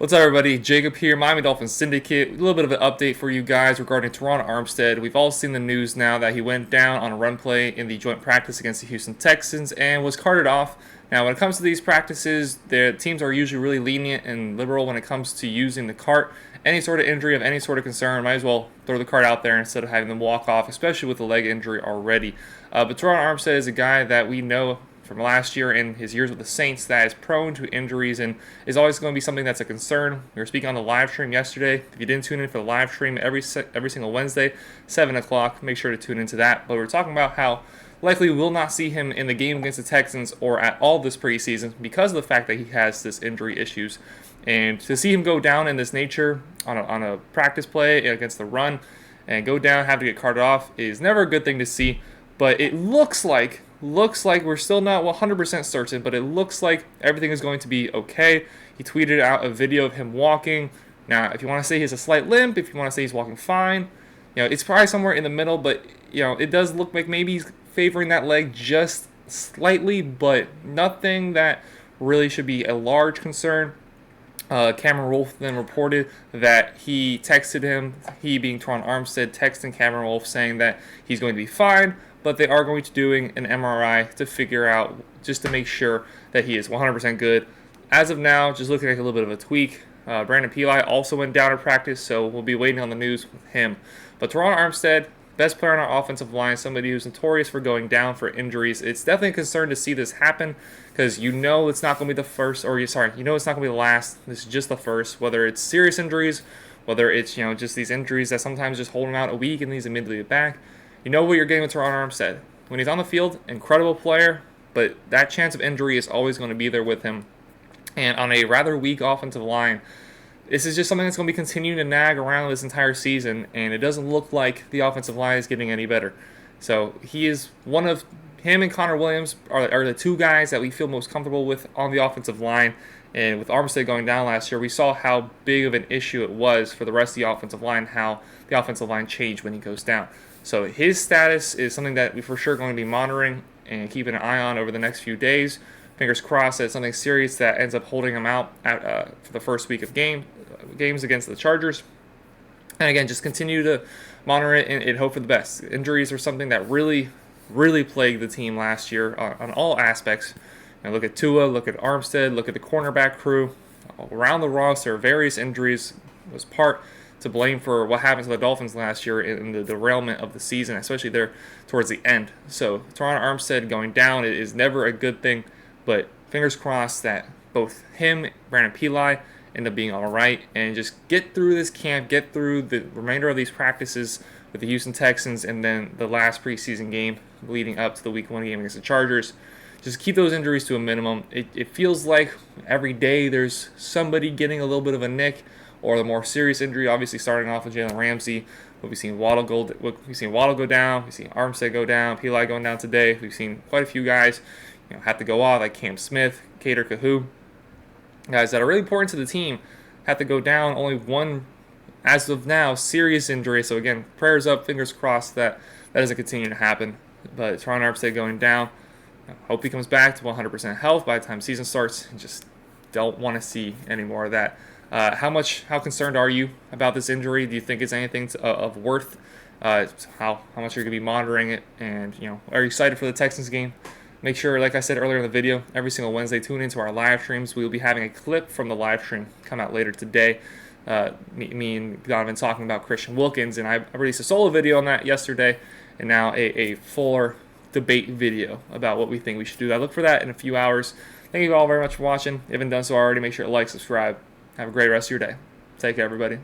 What's up, everybody? Jacob here, Miami Dolphins Syndicate. A little bit of an update for you guys regarding Terron Armstead. We've all seen the news now that he went down on a run play in the joint practice against the Houston Texans and was carted off. Now, when it comes to these practices, the teams are usually really lenient and liberal when it comes to using the cart. Any sort of injury of any sort of concern, might as well throw the cart out there instead of having them walk off, especially with a leg injury already. But Terron Armstead is a guy that we know from last year and his years with the Saints that is prone to injuries and is always going to be something that's a concern. We were speaking on the live stream yesterday. If you didn't tune in for the live stream every single Wednesday, 7 o'clock, make sure to tune into that. But we're talking about how likely we will not see him in the game against the Texans or at all this preseason because of the fact that he has this injury issues. And to see him go down in this nature on a practice play against the run and go down, have to get carted off is never a good thing to see. But it looks like we're still not 100% certain, but it looks like everything is going to be okay. He tweeted out a video of him walking. Now, if you want to say he has a slight limp, if you want to say he's walking fine, it's probably somewhere in the middle, but it does look like maybe he's favoring that leg just slightly, but nothing that really should be a large concern. Cameron Wolfe then reported that he texted him, he being Terron Armstead, texting Cameron Wolfe saying that he's going to be fine, but they are going to doing an MRI to figure out, just to make sure that he is 100% good. As of now, just looking like a little bit of a tweak. Brandon Pili also went down in practice, so we'll be waiting on the news with him. But Terron Armstead, best player on our offensive line, somebody who's notorious for going down for injuries. It's definitely a concern to see this happen because it's not going to be the first, it's not going to be the last. This is just the first, whether it's serious injuries, whether it's, just these injuries that sometimes just hold him out a week and he's immediately back. You know what you're getting with Terron Armstead. When he's on the field, incredible player, but that chance of injury is always going to be there with him. And on a rather weak offensive line, this is just something that's going to be continuing to nag around this entire season, and it doesn't look like the offensive line is getting any better. So him and Connor Williams are the two guys that we feel most comfortable with on the offensive line. And with Armstead going down last year, we saw how big of an issue it was for the rest of the offensive line, how the offensive line changed when he goes down. So his status is something that we for sure going to be monitoring and keeping an eye on over the next few days. Fingers crossed that it's something serious that ends up holding him out for the first week of games against the Chargers. And again, just continue to monitor it and hope for the best. Injuries are something that really, really plagued the team last year on all aspects. Look at Tua, look at Armstead, look at the cornerback crew. Around the roster, various injuries was part to blame for what happened to the Dolphins last year in the derailment of the season, especially there towards the end. So Terron Armstead going down is never a good thing, but fingers crossed that both him, Brandon Pili, end up being all right and just get through this camp, get through the remainder of these practices with the Houston Texans and then the last preseason game leading up to the Week 1 game against the Chargers. Just keep those injuries to a minimum. It feels like every day there's somebody getting a little bit of a nick or the more serious injury, obviously starting off with Jalen Ramsey. But we've seen Waddle go down. We've seen Armstead go down. Pili going down today. We've seen quite a few guys have to go off, like Cam Smith, Cater Kahu. Guys that are really important to the team have to go down. Only one, as of now, serious injury. So again, prayers up, fingers crossed that doesn't continue to happen. But Terron Armstead going down. Hope he comes back to 100% health by the time season starts. Just don't want to see any more of that. How concerned are you about this injury? Do you think it's anything of worth? How much are you going to be monitoring it? And are you excited for the Texans game? Make sure, like I said earlier in the video, every single Wednesday, tune into our live streams. We will be having a clip from the live stream come out later today. Me and Donovan talking about Christian Wilkins, and I released a solo video on that yesterday, and now a fuller debate video about what we think we should do. I look for that in a few hours. Thank you all very much for watching. If you haven't done so already, make sure to like, subscribe. Have a great rest of your day. Take care, everybody.